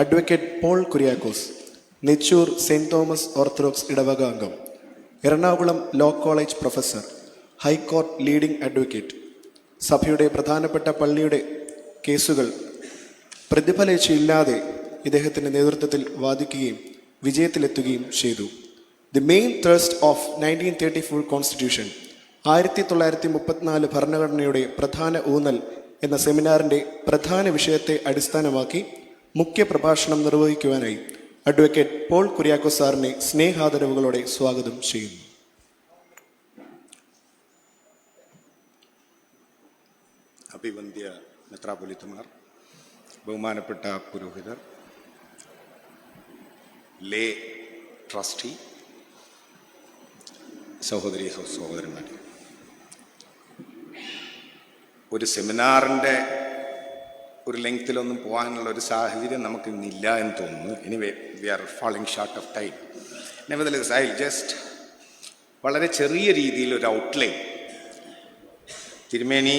Advocate Paul Kuriakose, Nechoor saint Thomas orthodox ഇടവക അംഗം, Ernakulam law college professor, high court leading advocate, സഭയുടെ പ്രധാനപ്പെട്ട പള്ളിയുടെ കേസുകൾ പ്രതിഫലേച്ഛയില്ലാതെ ഇദ്ദേഹത്തിൻ്റെ നേതൃത്വത്തിൽ വാദിക്കുകയും വിജയത്തിലെത്തുകയും ചെയ്തു. The main thrust of 1934 constitution, 1934 ഭരണഘടനയുടെ പ്രധാന ഊന്നൽ എന്ന സെമിനാറിൻ്റെ പ്രധാന വിഷയത്തെ അടിസ്ഥാനമാക്കി മുഖ്യ പ്രഭാഷണം നിർവഹിക്കുവാനായി അഡ്വക്കേറ്റ് പോൾ കുര്യാക്കോസ് സാറിനെ സ്നേഹാദരവുകളോടെ സ്വാഗതം ചെയ്യുന്നു. അഭിവന്ദ്യ മെത്രാപ്പൊലീത്തമാർ, ബഹുമാനപ്പെട്ട പുരോഹിതർ, ലേ ട്രസ്റ്റി, സഹോദരി സഹോദരന്മാർ, ഒരു സെമിനാറിൻ്റെ ഒരു ലെങ്ത്തിലൊന്നും പോകാനുള്ള ഒരു സാഹചര്യം നമുക്ക് ഇന്നില്ല എന്ന് തോന്നുന്നു. Anyway, we are falling short of time. Nevertheless I just വളരെ ചെറിയ രീതിയിൽ ഒരു ഔട്ട്ലൈൻ. തിരുമേനി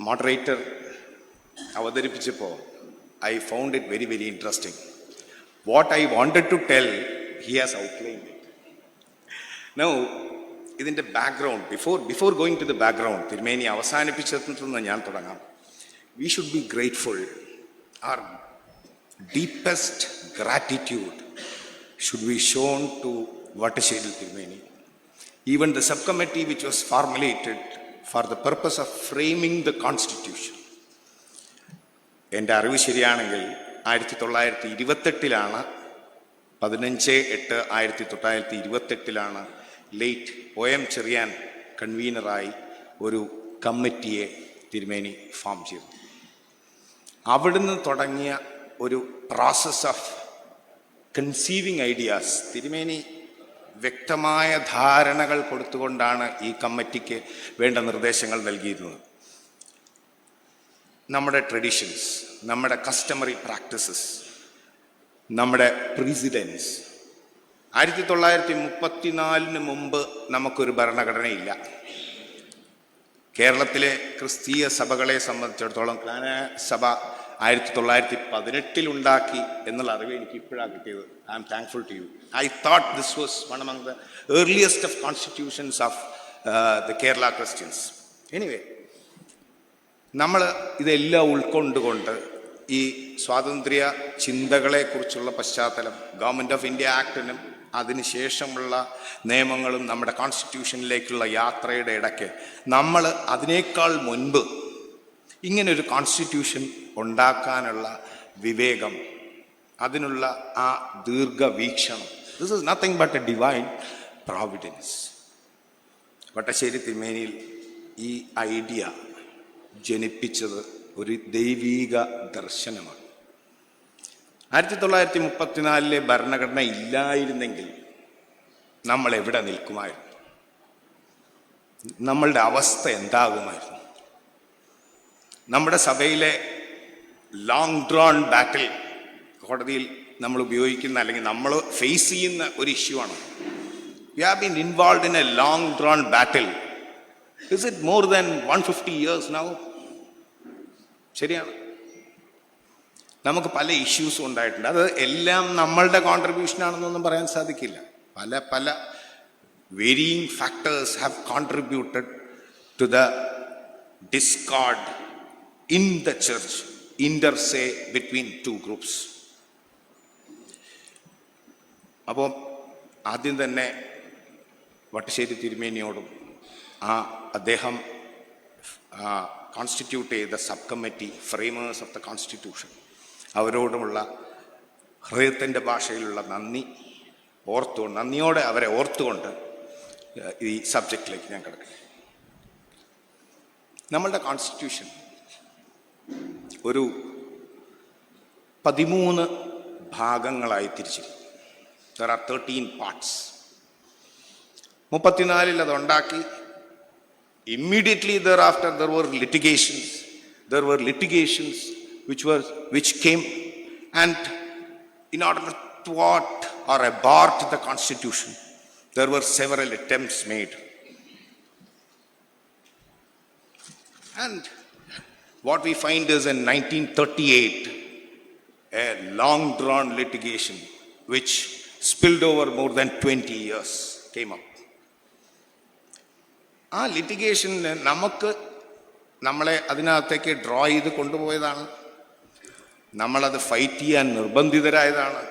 മോഡറേറ്റർ അവതരിപ്പിച്ചപ്പോൾ I found it very very interesting. What I wanted to tell he has outline it. Now ഇതിൻ്റെ background, before going to the background, തിരുമേനി അവസാനിപ്പിച്ചെന്ന് ഞാൻ തുടങ്ങാം. We should be grateful. Our deepest gratitude should be shown to Vattascheril Tirumeni. Even the subcommittee which was formulated for the purpose of framing the constitution. എൻ്റെ അറിവ് ശരിയാണെങ്കിൽ 1928 15/8/1928 late OM Cherian കൺവീനറായി ഒരു കമ്മിറ്റിയെ തിരുമേനി ഫോം ചെയ്തു. അവിടുന്ന് തുടങ്ങിയ ഒരു പ്രോസസ് ഓഫ് കൺസീവിങ് ഐഡിയാസ്, തിരുമേനി വ്യക്തമായ ധാരണകൾ കൊടുത്തുകൊണ്ടാണ് ഈ കമ്മിറ്റിക്ക് വേണ്ട നിർദ്ദേശങ്ങൾ നൽകിയിരുന്നത്. നമ്മുടെ ട്രഡീഷൻസ്, നമ്മുടെ കസ്റ്റമറി പ്രാക്ടീസസ്, നമ്മുടെ പ്രീസിഡൻസ്. 1934 മുമ്പ് നമുക്കൊരു ഭരണഘടനയില്ല. കേരളത്തിലെ ക്രിസ്തീയ സഭകളെ സംബന്ധിച്ചിടത്തോളം സഭ 1918 ഉണ്ടാക്കി എന്നുള്ള അറിവ് എനിക്ക് ഇപ്പോഴാണ് കിട്ടിയത്. I am thankful to you. I thought this was one among the earliest of constitutions of the Kerala Christians. Anyway, നമ്മൾ ഇതെല്ലാം ഉൾക്കൊണ്ടുകൊണ്ട് ഈ സ്വാതന്ത്ര്യ ചിന്തകളെക്കുറിച്ചുള്ള പശ്ചാത്തലം, ഗവൺമെൻറ് ഓഫ് ഇന്ത്യ ആക്ടിനും അതിനുശേഷമുള്ള നിയമങ്ങളും നമ്മുടെ കോൺസ്റ്റിറ്റ്യൂഷനിലേക്കുള്ള യാത്രയുടെ ഇടയ്ക്ക് നമ്മൾ അതിനേക്കാൾ മുൻപ് ഇങ്ങനൊരു കോൺസ്റ്റിറ്റ്യൂഷൻ ഉണ്ടാക്കാനുള്ള വിവേകം, അതിനുള്ള ആ ദീർഘവീക്ഷണം, this is nothing but a divine providence. Vattasseri തിരുമേനിയിൽ ഈ ഐഡിയ ജനിപ്പിച്ചത് ഒരു ദൈവീക ദർശനമാണ്. 1934 ഭരണഘടന ഇല്ലായിരുന്നെങ്കിൽ നമ്മൾ എവിടെ നിൽക്കുമായിരുന്നു? നമ്മളുടെ അവസ്ഥ എന്താകുമായിരുന്നു? നമ്മുടെ സഭയിലെ ലോങ് ഡ്രോൺ ബാറ്റിൽ, കോടതിയിൽ നമ്മൾ ഉപയോഗിക്കുന്ന അല്ലെങ്കിൽ നമ്മൾ ഫേസ് ചെയ്യുന്ന ഒരു ഇഷ്യൂ ആണ്. We have been involved in A long drone battle. Is it more than 150 years now? ശരിയാണ്. നമുക്ക് പല ഇഷ്യൂസും ഉണ്ടായിട്ടുണ്ട്. അത് എല്ലാം നമ്മളുടെ കോൺട്രിബ്യൂഷനാണെന്നൊന്നും പറയാൻ സാധിക്കില്ല. പല varying factors have contributed to the discord in the church, inter se between two groups. അപ്പോൾ ആദ്യം തന്നെ വട്ടശ്ശേരി തിരുമേനിയോടും അദ്ദേഹം കോൺസ്റ്റിറ്റ്യൂട്ട് ചെയ്ത subcommittee, framers of the constitution, അവരോടുമുള്ള ഹൃദയത്തിൻ്റെ ഭാഷയിലുള്ള നന്ദിയോടെ അവരെ ഓർത്തുകൊണ്ട് ഈ സബ്ജക്റ്റിലേക്ക് ഞാൻ കിടക്കട്ടെ. നമ്മളുടെ കോൺസ്റ്റിറ്റ്യൂഷൻ ഒരു 13 ഭാഗങ്ങളായി തിരിച്ചിരിക്കും. There are 13 parts. 34 അതുണ്ടാക്കി. Immediately thereafter there were litigations which came, and in order to thwart or abort the constitution, there were several attempts made. And what we find is in 1938 a long drawn litigation which spilled over more than 20 years came up. ആ ലിറ്റിഗേഷന് നമ്മളെ അതിനകത്തേക്ക് draw ചെയ്ത് കൊണ്ടുപോയതാണ്. നമ്മളത് fight ചെയ്യാൻ നിർബന്ധിതരായതാണ്.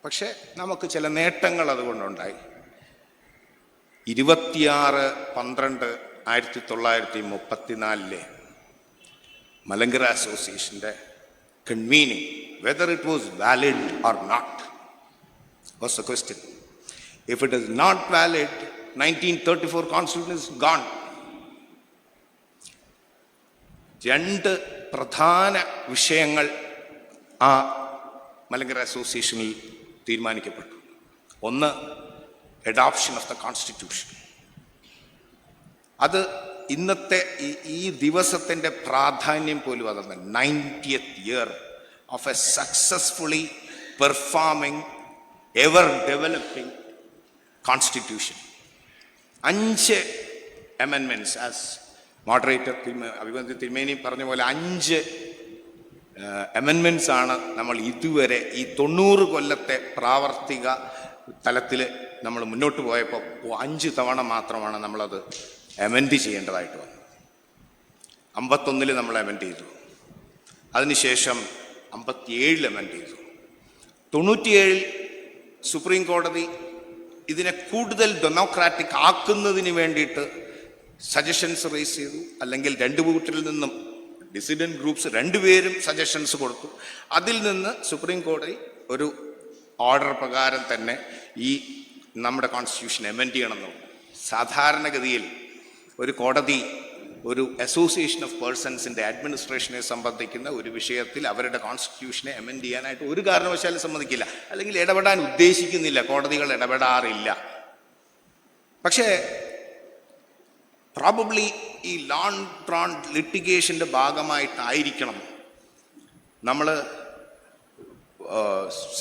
പക്ഷെ നമുക്ക് ചില നേട്ടങ്ങൾ അതുകൊണ്ടുണ്ടായി. 26/12/1934 മലങ്കര അസോസിയേഷൻ്റെ convening, whether it was valid or not, was the question. If it is not valid, 1934 constitution is gone. രണ്ട് പ്രധാന വിഷയങ്ങൾ ആ മലങ്കര അസോസിയേഷനിൽ തീരുമാനിക്കപ്പെട്ടു. ഒന്ന്, അഡോപ്ഷൻ ഓഫ് ദ കോൺസ്റ്റിറ്റ്യൂഷൻ. അത് ഇന്നത്തെ ഈ ദിവസത്തിൻ്റെ പ്രാധാന്യം പോലും അതാണ്. 90th year of a successfully performing, ever developing constitution. 5 amendments, as moderator അഭിമന്യ തിരുമേനി പറഞ്ഞ പോലെ 5 amendments ആണ് നമ്മൾ ഇതുവരെ ഈ 90 കൊല്ലത്തെ പ്രാവർത്തിക തലത്തിൽ നമ്മൾ മുന്നോട്ട് പോയപ്പോൾ 5 തവണ മാത്രമാണ് നമ്മളത് അമെൻഡ് ചെയ്യേണ്ടതായിട്ട് വന്നു. 51 നമ്മൾ അമെൻഡ് ചെയ്തു. അതിനുശേഷം 57 അമെൻഡ് ചെയ്തു. 97 സുപ്രീം കോടതി ഇതിനെ കൂടുതൽ ഡെമോക്രാറ്റിക് ആക്കുന്നതിന് വേണ്ടിയിട്ട് സജഷൻസ് റേസ് ചെയ്തു. അല്ലെങ്കിൽ രണ്ട് കൂട്ടരിൽ നിന്നും ഡിസിഡന്റ് ഗ്രൂപ്പ്സ് 2 പേരും സജഷൻസ് കൊടുത്തു. അതിൽ നിന്ന് സുപ്രീം കോടതി ഒരു ഓർഡർ പ്രകാരം തന്നെ ഈ നമ്മുടെ കോൺസ്റ്റിറ്റ്യൂഷൻ അമെൻഡ് ചെയ്യണമെന്നുണ്ട്. സാധാരണഗതിയിൽ ഒരു കോടതി ഒരു അസോസിയേഷൻ ഓഫ് പേഴ്സൺസിൻ്റെ അഡ്മിനിസ്ട്രേഷനെ സംബന്ധിക്കുന്ന ഒരു വിഷയത്തിൽ അവരുടെ കോൺസ്റ്റിറ്റ്യൂഷനെ അമെൻഡ് ചെയ്യാനായിട്ട് ഒരു കാരണവശാലും സമ്മതിക്കില്ല, അല്ലെങ്കിൽ ഇടപെടാൻ ഉദ്ദേശിക്കുന്നില്ല. കോടതികൾ ഇടപെടാറില്ല. പക്ഷേ പ്രോബബ്ലി ഈ ലോങ് ഡ്രോൺ ലിറ്റിഗേഷൻ്റെ ഭാഗമായിട്ടായിരിക്കണം നമ്മൾ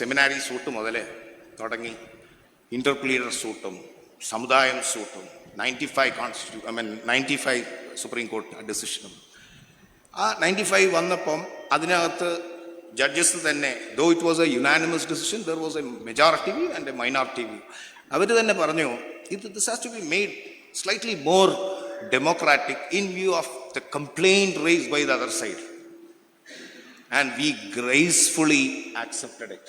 സെമിനാരി സൂട്ട് മുതൽ തുടങ്ങി ഇന്റർപ്ലീഡർ സൂട്ടും സമുദായം സൂട്ടും 95 സുപ്രീം കോർട്ട് ഡിസിഷനും ആ 95 വന്നപ്പം അതിനകത്ത് ജഡ്ജസ് തന്നെ, though it was a unanimous decision, there was a majority view and a minority view. അവർ തന്നെ പറഞ്ഞു this has to be made slightly more democratic in view of the complaint raised by the other side, and we gracefully accepted it.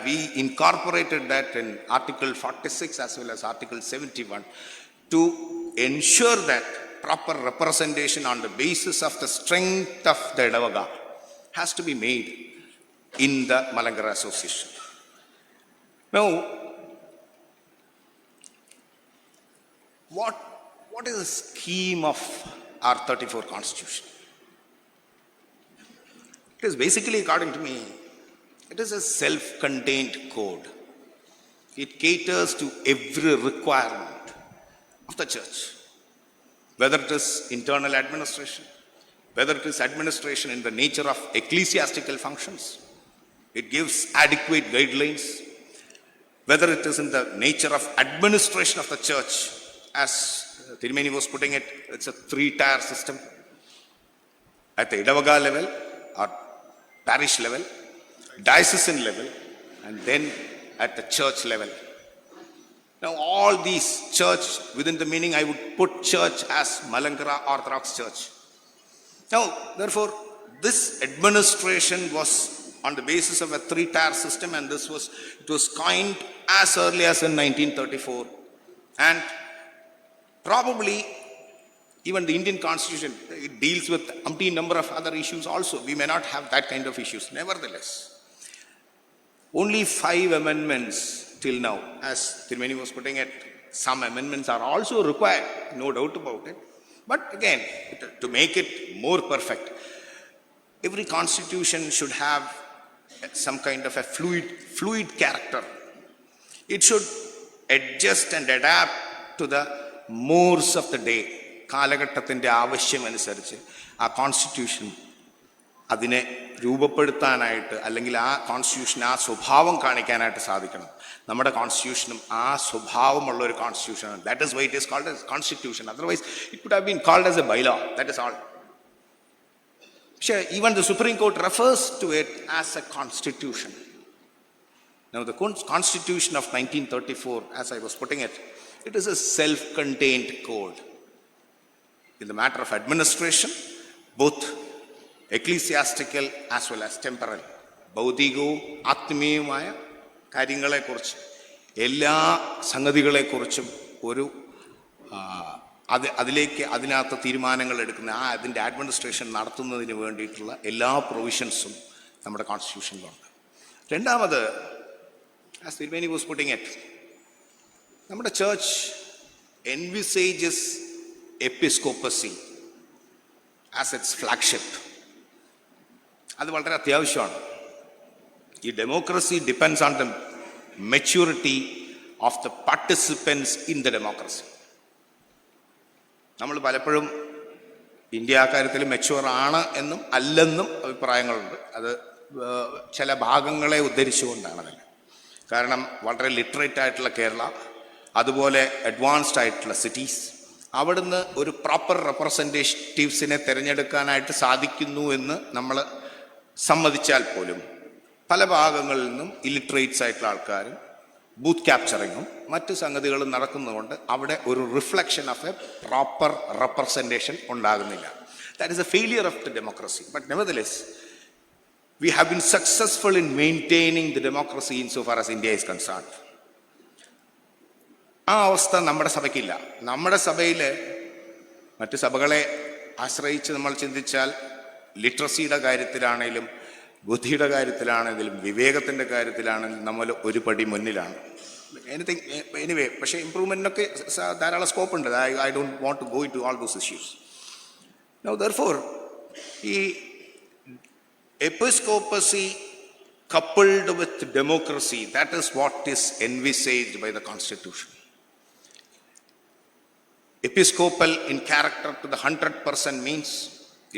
We incorporated that in Article 46 as well as Article 71 to ensure that proper representation on the basis of the strength of the Edavaga has to be made in the Malankara Association. Now, what is the scheme of our 34 Constitution? It is basically, according to me, it is a self-contained code. It caters to every requirement of the church, whether it is internal administration, whether it is administration in the nature of ecclesiastical functions. It gives adequate guidelines, whether it is in the nature of administration of the church, as Tirumeni was putting it, it's a 3-tier system. At the Edavaga level or parish level, diocesan level, and then at the church level. Now all these church, within the meaning I would put church as Malankara Orthodox Church. Now therefore this administration was on the basis of a 3-tier system, and it was coined as early as in 1934, and probably even the Indian Constitution, it deals with umpteen number of other issues also. We may not have that kind of issues. Nevertheless, only 5 amendments till now, as Tirumeni was putting it. Some amendments are also required, no doubt about it. But again, to make it more perfect, every constitution should have some kind of a fluid character. It should adjust and adapt to the mores of the day. കാലഘട്ടത്തിൻ്റെ ആവശ്യമനുസരിച്ച് ആ constitution അതിനെ രൂപപ്പെടുത്താനായിട്ട്, അല്ലെങ്കിൽ ആ constitution ആ സ്വഭാവം കാണിക്കാനായിട്ട് സാധിക്കണം. നമ്മുടെ കോൺസ്റ്റിറ്റ്യൂഷനും ആ സ്വഭാവമുള്ള ഒരു കോൺസ്റ്റിറ്റ്യൂഷനാണ്. That is why it is called as constitution. Otherwise it could have been called as a bylaw. That is all. Even the Supreme Court refers to it as a constitution. Now, the Constitution of 1934, as I was putting it, it is a self-contained code. In the matter of administration, both ecclesiastical as well as temporal, ഭൗതികവും ആത്മീയവുമായ കാര്യങ്ങളെക്കുറിച്ച് എല്ലാ സംഗതികളെക്കുറിച്ചും ഒരു അതിനകത്ത് തീരുമാനങ്ങൾ എടുക്കുന്ന അതിൻ്റെ administration നടത്തുന്നതിന് വേണ്ടിയിട്ടുള്ള എല്ലാ പ്രൊവിഷൻസും നമ്മുടെ കോൺസ്റ്റിറ്റ്യൂഷനിലുണ്ട്. രണ്ടാമത്, as Tirumeni was putting it, നമ്മുടെ church envisages episcopacy as its flagship. അത് വളരെ അത്യാവശ്യമാണ്. ഈ democracy depends on the maturity of the participants in the democracy. നമ്മൾ പലപ്പോഴും ഇന്ത്യ കാര്യത്തിൽ മെച്യൂർ ആണ് എന്നും അല്ലെന്നും അഭിപ്രായങ്ങളുണ്ട്. അത് ചില ഭാഗങ്ങളെ ഉദ്ധരിച്ചുകൊണ്ടാണ് അതിൽ. കാരണം വളരെ ലിറ്ററേറ്റ് ആയിട്ടുള്ള കേരള, അതുപോലെ അഡ്വാൻസ്ഡ് ആയിട്ടുള്ള സിറ്റീസ്, അവിടുന്ന് ഒരു പ്രോപ്പർ റെപ്രസെൻറ്റേറ്റീവ്സിനെ തിരഞ്ഞെടുക്കാനായിട്ട് സാധിക്കുന്നു എന്ന് നമ്മൾ സമ്മതിച്ചാൽ പോലും പല ഭാഗങ്ങളിൽ നിന്നും ഇല്ലിറ്ററേറ്റ്സ് ആയിട്ടുള്ള ആൾക്കാരും ബൂത്ത് ക്യാപ്ചറിങ്ങും മറ്റ് സംഗതികളും നടക്കുന്നതുകൊണ്ട് അവിടെ ഒരു reflection of a proper representation ഉണ്ടാകുന്നില്ല. That is a failure of the democracy. But nevertheless we have been successful in maintaining the democracy insofar as India is concerned. ആ അവസ്ഥ നമ്മുടെ സഭയ്ക്കില്ല. നമ്മുടെ സഭയിൽ മറ്റ് സഭകളെ ആശ്രയിച്ച് നമ്മൾ ചിന്തിച്ചാൽ ലിറ്ററസിയുടെ കാര്യത്തിലാണെങ്കിലും ബുദ്ധിയുടെ കാര്യത്തിലാണെങ്കിലും വിവേകത്തിൻ്റെ കാര്യത്തിലാണെങ്കിലും നമ്മൾ ഒരു പടി മുന്നിലാണ്. എനിവേ, പക്ഷേ ഇമ്പ്രൂവ്മെൻറ്റിനൊക്കെ ധാരാളം സ്കോപ്പ് ഉണ്ട്. I don't want to go into all those issues. Now therefore ഈ episcopacy coupled with democracy, that is what is envisaged by the Constitution. Episcopal in character to the 100% means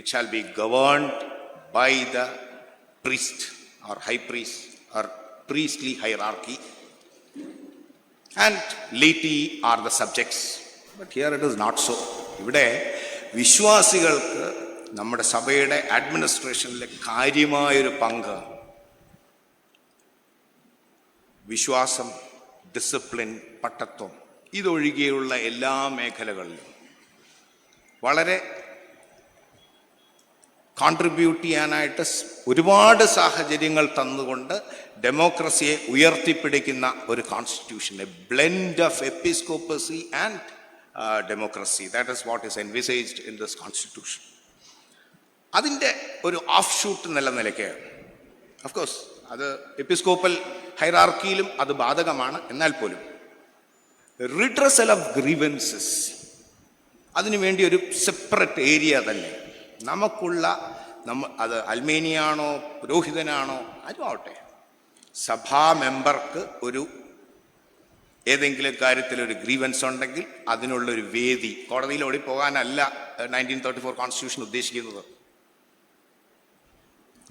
it shall be governed by the priest or high priest or priestly hierarchy, and laity are the subjects. But here it is not so. ഇവിടെ വിശ്വാസികൾക്ക് നമ്മുടെ സഭയുടെ അഡ്മിനിസ്ട്രേഷനിലെ കാര്യമായൊരു പങ്ക് വിശ്വാസം, discipline, പട്ടത്വം ഇതൊഴികെയുള്ള എല്ലാ മേഖലകളിലും വളരെ contribute ചെയ്യാനായിട്ട് ഒരുപാട് സാഹചര്യങ്ങൾ തന്നുകൊണ്ട് ഡെമോക്രസിയെ ഉയർത്തിപ്പിടിക്കുന്ന ഒരു constitution, a blend of episcopacy and democracy, that is what is envisaged in this constitution. അതിൻ്റെ ഒരു ഓഫ് ഷൂട്ട് നില നിലയ്ക്ക് ഓഫ്കോഴ്സ് അത് എപ്പിസ്കോപ്പൽ ഹൈറാർക്കിയിലും അത് ബാധകമാണ്. എന്നാൽ പോലും റിഡ്രസൽ ഓഫ് ഗ്രീവൻസസ് അതിനുവേണ്ടി ഒരു സെപ്പറേറ്റ് ഏരിയ തന്നെ നമുക്കുള്ള അത് അൽമേനിയാണോ പുരോഹിതനാണോ അതുമാവട്ടെ, സഭാ മെമ്പർക്ക് ഒരു ഏതെങ്കിലും കാര്യത്തിൽ ഒരു ഗ്രീവൻസ് ഉണ്ടെങ്കിൽ അതിനുള്ളൊരു വേദി, കോടതിയിൽ ഓടിപ്പോകാനല്ല 1934 കോൺസ്റ്റിറ്റ്യൂഷൻ ഉദ്ദേശിക്കുന്നത്.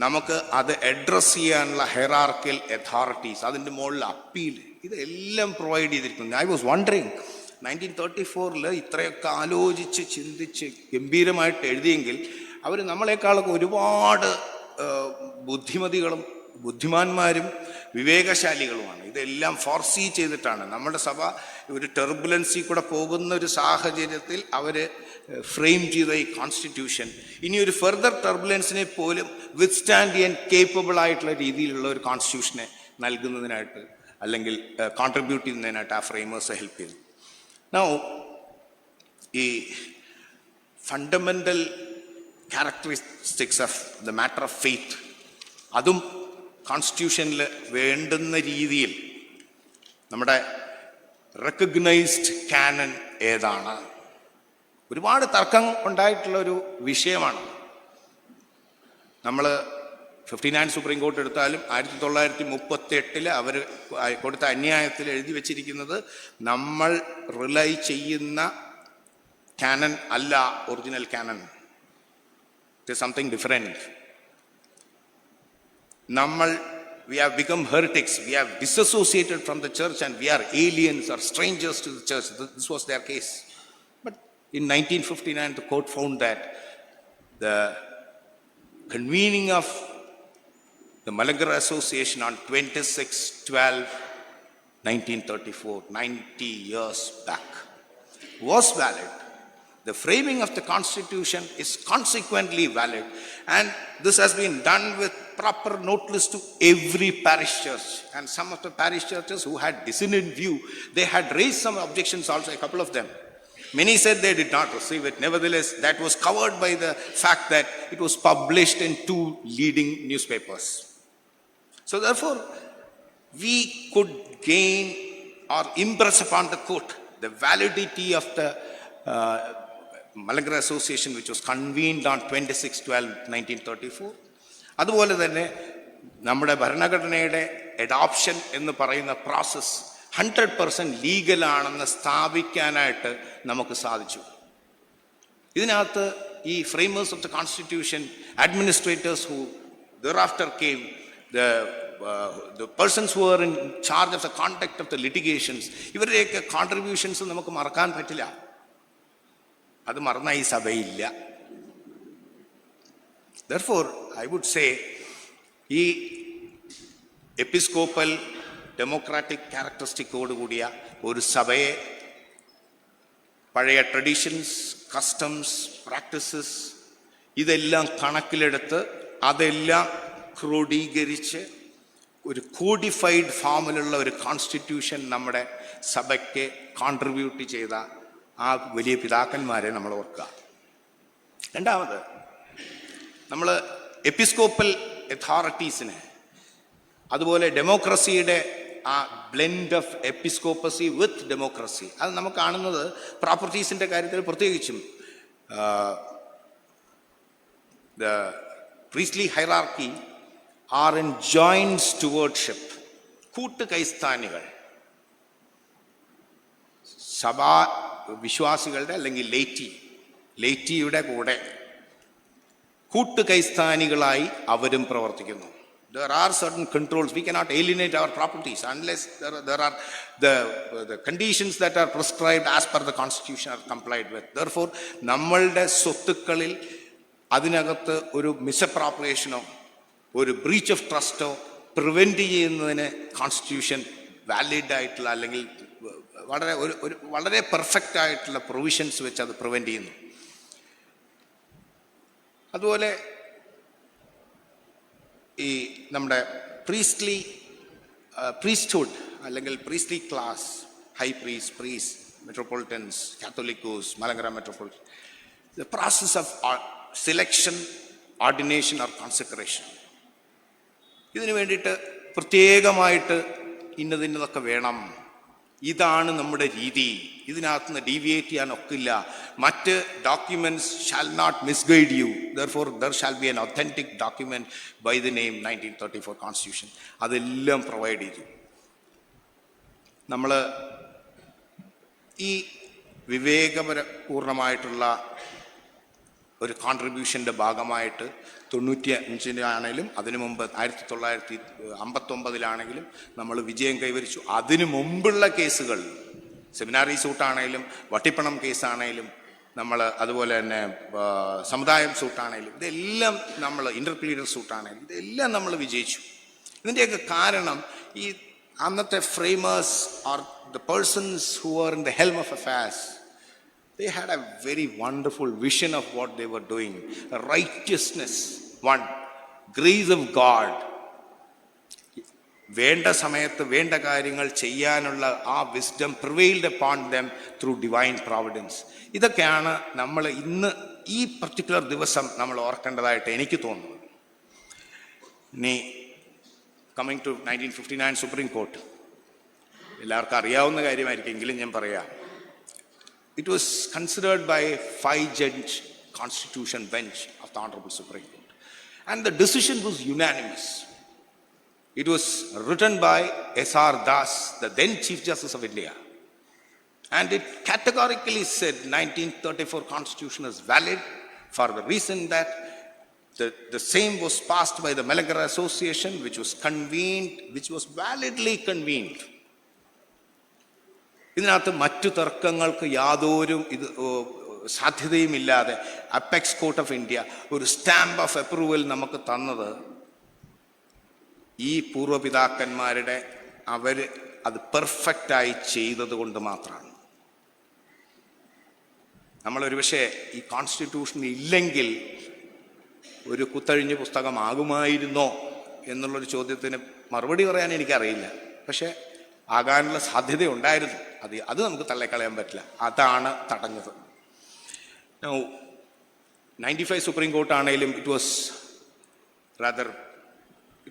നമുക്ക് അത് അഡ്രസ് ചെയ്യാനുള്ള ഹെറാർക്കിയൽ അതോറിറ്റീസ്, അതിൻ്റെ മുകളിൽ അപ്പീൽ, ഇതെല്ലാം പ്രൊവൈഡ് ചെയ്തിരിക്കുന്നു. ഐ വാസ് വണ്ടറിങ് 1934 ഇത്രയൊക്കെ ആലോചിച്ച് ചിന്തിച്ച് ഗംഭീരമായിട്ട് എഴുതിയെങ്കിൽ അവർ നമ്മളെക്കാളൊക്കെ ഒരുപാട് ബുദ്ധിമതികളും ബുദ്ധിമാന്മാരും വിവേകശാലികളുമാണ്. ഇതെല്ലാം ഫോർസീ ചെയ്തിട്ടാണ് നമ്മുടെ സഭ ഒരു ടെർബുലൻസി കൂടെ പോകുന്ന ഒരു സാഹചര്യത്തിൽ അവർ ഫ്രെയിം ചെയ്ത ഈ കോൺസ്റ്റിറ്റ്യൂഷൻ ഇനി ഒരു ഫെർദർ ടെർബുലൻസിനെ പോലും വിത്ത്സ്റ്റാൻഡ് ചെയ്യാൻ കേപ്പബിൾ ആയിട്ടുള്ള രീതിയിലുള്ള ഒരു കോൺസ്റ്റിറ്റ്യൂഷനെ നൽകുന്നതിനായിട്ട് അല്ലെങ്കിൽ കോൺട്രിബ്യൂട്ട് ചെയ്യുന്നതിനായിട്ട് ആ ഫ്രെയിമേഴ്സ് ഹെൽപ്പ് ചെയ്തു. നൗ ഈ fundamental characteristics of the matter of faith അതും കോൺസ്റ്റിറ്റ്യൂഷനിൽ വേണ്ടുന്ന രീതിയിൽ നമ്മുടെ റെക്കഗ്നൈസ്ഡ് കാനൻ ഏതാണ്, ഒരുപാട് തർക്കം ഉണ്ടായിട്ടുള്ളൊരു വിഷയമാണ്. നമ്മൾ 59 സുപ്രീം കോർട്ട് എടുത്താലും 1938 അവർ കൊടുത്ത അന്യായത്തിൽ എഴുതി വച്ചിരിക്കുന്നത് നമ്മൾ റിലൈ ചെയ്യുന്ന കാനൻ അല്ല original canon, it is something different. we have become heretics, we have disassociated from the church and we are aliens or strangers to the church. This was their case. But in 1959 the court found that the convening of the Malankara Association on 26/12/1934, 90 years back, was valid. The framing of the Constitution is consequently valid, and this has been done with proper notice to every parish church. And some of the parish churches who had dissonant view, they had raised some objections also, a couple of them. Many said they did not receive it. Nevertheless, that was covered by the fact that it was published in 2 leading newspapers. So therefore, we could gain or impress upon the court the validity of the Malankara Association, which was convened on 26/12/1934. അതുപോലെ തന്നെ നമ്മുടെ ഭരണഘടനയുടെ adoption എന്ന് പറയുന്ന process 100% ലീഗലാണെന്ന് സ്ഥാപിക്കാനായിട്ട് നമുക്ക് സാധിച്ചു. ഇതിനകത്ത് ഈ framers of the constitution, administrators who thereafter came, the persons who were in charge of the conduct of the litigations, ഇവരുടെയൊക്കെ കോൺട്രിബ്യൂഷൻസ് നമുക്ക് മറക്കാൻ പറ്റില്ല. അത് മറന്ന ഈ സഭയില്ല. Therefore, I would say ഈ എപ്പിസ്കോപ്പൽ ഡെമോക്രാറ്റിക് ക്യാരക്ടറിസ്റ്റിക്കോട് കൂടിയ ഒരു സഭയെ പഴയ ട്രഡീഷൻസ്, കസ്റ്റംസ്, പ്രാക്ടീസസ് ഇതെല്ലാം കണക്കിലെടുത്ത് അതെല്ലാം ക്രോഡീകരിച്ച് ഒരു കോഡിഫൈഡ് ഫോമിലുള്ള ഒരു കോൺസ്റ്റിറ്റ്യൂഷൻ നമ്മുടെ സഭയ്ക്ക് കോൺട്രിബ്യൂട്ട് ചെയ്ത ആ വലിയ പിതാക്കന്മാരെ നമ്മൾ ഓർക്കുക. രണ്ടാമത്, നമ്മൾ എപ്പിസ്കോപ്പൽ അതോറിറ്റീസിനെ, അതുപോലെ ഡെമോക്രസിയുടെ ആ blend of episcopacy with democracy, അത് നമുക്ക് കാണുന്നത് പ്രോപ്പർട്ടീസിൻ്റെ കാര്യത്തിൽ പ്രത്യേകിച്ചും the priestly hierarchy are in joint stewardship, കൂട്ട് കൈസ്ഥാനികൾ, സഭാ വിശ്വാസികളുടെ അല്ലെങ്കിൽ ലേറ്റിയുടെ കൂടെ കൂട്ട് കൈസ്ഥാനികളായി അവരും പ്രവർത്തിക്കുന്നു. There are certain controls. We cannot alienate our properties unless there are the conditions that are prescribed as per the Constitution are complied with. Therefore, നമ്മളുടെ സ്വത്തുക്കളിൽ അതിനകത്ത് ഒരു മിസ്അപ്രോപ്രിയേഷനോ ഒരു ബ്രീച്ച് ഓഫ് ട്രസ്റ്റോ പ്രിവെൻറ്റ് ചെയ്യുന്നതിന് കോൺസ്റ്റിറ്റ്യൂഷൻ വാലിഡ് ആയിട്ടുള്ള അല്ലെങ്കിൽ വളരെ പെർഫെക്റ്റ് ആയിട്ടുള്ള provisions വെച്ച് അത് പ്രിവെൻറ്റ് ചെയ്യുന്നു. അതുപോലെ ഈ നമ്മുടെ പ്രീസ്റ്റ്ഹുഡ് അല്ലെങ്കിൽ priestly class, high priest, metropolitans, catholicos, Malankara metropolitan, the process of selection, ordination or consecration, ഇതിനു വേണ്ടിയിട്ട് പ്രത്യേകമായിട്ട് ഇന്നതൊക്കെ വേണം, ഇതാണ് നമ്മുടെ രീതി, ഇതിനകത്തുനിന്ന് ഡീവിയേറ്റ് ചെയ്യാൻ ഒക്കില്ല, മറ്റ് documents shall not misguide you, therefore there shall be an authentic document by the name 1934 constitution, അതെല്ലാം പ്രൊവൈഡ് ചെയ്തു. നമ്മൾ ഈ വിവേകപൂർണമായിട്ടുള്ള ഒരു കോൺട്രിബ്യൂഷൻ്റെ ഭാഗമായിട്ട് 95-ആണെങ്കിലും അതിനു മുമ്പ് 1959-ലാണെങ്കിലും നമ്മൾ വിജയം കൈവരിച്ചു. അതിനു മുമ്പുള്ള കേസുകൾ, സെമിനാറി സൂട്ടാണെങ്കിലും വട്ടിപ്പണം കേസാണെങ്കിലും നമ്മൾ അതുപോലെ തന്നെ സമുദായം സൂട്ടാണെങ്കിലും ഇതെല്ലാം നമ്മൾ ഇന്റർപ്ലീഡർ സൂട്ടാണെങ്കിലും ഇതെല്ലാം നമ്മൾ വിജയിച്ചു. ഇതിൻ്റെയൊക്കെ കാരണം ഈ അന്നത്തെ framers or the persons who are in the helm of affairs, they had a very wonderful vision of what they were doing. Righteousness, one, grace of God, വേണ്ട സമയത്ത് വേണ്ട കാര്യങ്ങൾ ചെയ്യാനുള്ള ആ wisdom prevailed upon them through divine providence. ഇതൊക്കെയാണ് നമ്മൾ ഇന്ന് ഈ പർട്ടിക്കുലർ ദിവസം നമ്മൾ ഓർക്കേണ്ടതായിട്ട് എനിക്ക് തോന്നുന്നത്. ഇനി കമ്മിങ് ടു 1959 സുപ്രീം കോർട്ട്, എല്ലാവർക്കും അറിയാവുന്ന കാര്യമായിരിക്കും, എങ്കിലും ഞാൻ പറയാം. It was considered by a 5-judge constitution bench of the Honorable Supreme Court. And the decision was unanimous. It was written by S.R. Das, the then Chief Justice of India. And it categorically said 1934 Constitution is valid for the reason that the same was passed by the Malankara Association, which was validly convened. ഇതിനകത്ത് മറ്റു തർക്കങ്ങൾക്ക് യാതൊരു സാധ്യതയുമില്ലാതെ apex court of India ഒരു stamp of approval നമുക്ക് തന്നത് ഈ പൂർവ്വപിതാക്കന്മാരുടെ അവർ അത് പെർഫെക്റ്റായി ചെയ്തത് കൊണ്ട് മാത്രമാണ്. നമ്മളൊരു പക്ഷേ ഈ കോൺസ്റ്റിറ്റ്യൂഷൻ ഇല്ലെങ്കിൽ ഒരു കുത്തഴിഞ്ഞ് പുസ്തകമാകുമായിരുന്നോ എന്നുള്ളൊരു ചോദ്യത്തിന് മറുപടി പറയാൻ എനിക്കറിയില്ല. പക്ഷേ ആകാനുള്ള സാധ്യത ഉണ്ടായിരുന്നു. അത് നമുക്ക് തള്ളിക്കളയാൻ പറ്റില്ല. അതാണ് തടഞ്ഞത്. 95 സുപ്രീം കോർട്ട് ആണെങ്കിലും it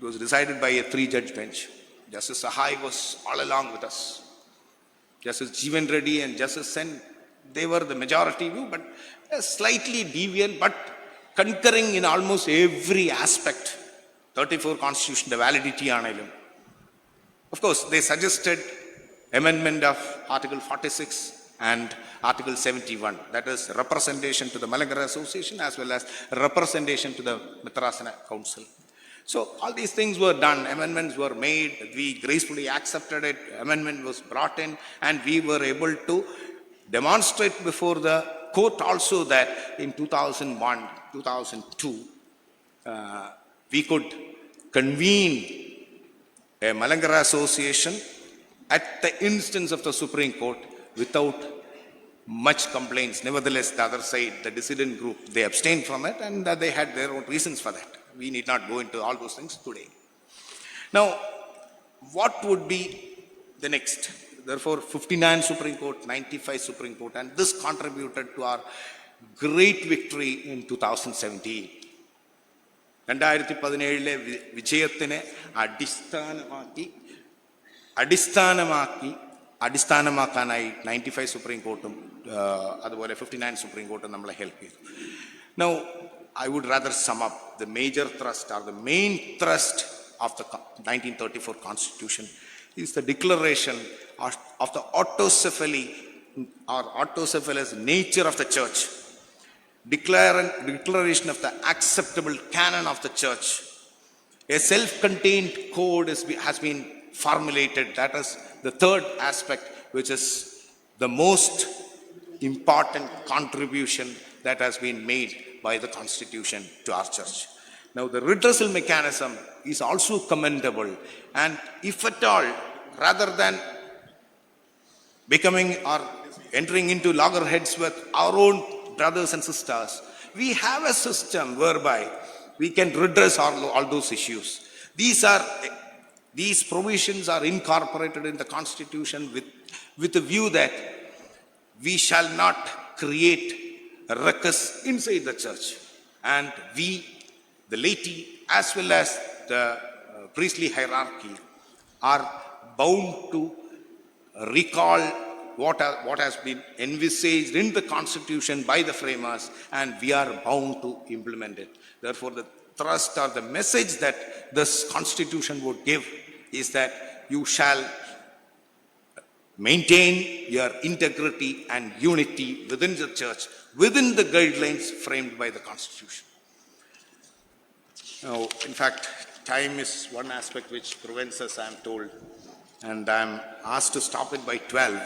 was decided by a 3-judge bench. Justice Sahai was all along with us. Justice Jeevan Reddy and Justice Sen, they were the majority view, but slightly deviant, but concurring in almost every aspect. 34 Constitution, the validity ആണെങ്കിലും. Of course, they suggested amendment of Article 46 and Article 71, that is representation to the Malankara Association as well as representation to the Mitrasana Council. So all these things were done, amendments were made, we gracefully accepted it, amendment was brought in, and we were able to demonstrate before the court also that in 2001, 2002, we could convene a Malankara Association at the instance of the Supreme Court without much complaints. Nevertheless, the other side, the dissident group, they abstained from it, and they had their own reasons for that. We need not go into all those things today. Now, what would be the next? Therefore, 59 Supreme Court, 95 Supreme Court, and this contributed to our great victory in 2017. 2017 വിജയത്തിനെ അടിസ്ഥാനമാക്കാനായി 95 supreme കോർട്ടും അതുപോലെ 59 supreme കോർട്ടും നമ്മളെ help ചെയ്തു. Now, I would rather sum up the major thrust or the main thrust of the 1934 Constitution is the declaration of the autocephaly or autocephalous nature of the church, declaration of the acceptable canon of the church. A self-contained code has been formulated. That is the third aspect, which is the most important contribution that has been made by the Constitution to our church. Now, the redressal mechanism is also commendable, and if at all, rather than becoming or entering into loggerheads with our own brothers and sisters, we have a system whereby we can redress all those issues. These provisions are incorporated in the Constitution with the view that we shall not create a ruckus inside the church, and we, the laity as well as the priestly hierarchy, are bound to recall what has been envisaged in the Constitution by the framers, and we are bound to implement it. Therefore, the thrust or the message that this Constitution would give is that you shall maintain your integrity and unity within the church, within the guidelines framed by the Constitution. Now, in fact, time is one aspect which prevents us, I am told, and I am asked to stop it by 12.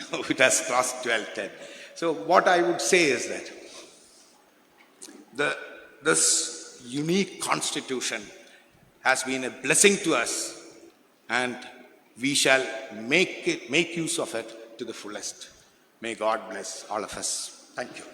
Now it has crossed 12:10. So what I would say is that this unique Constitution has been a blessing to us, and we shall make use of it to the fullest. May God bless all of us. Thank you.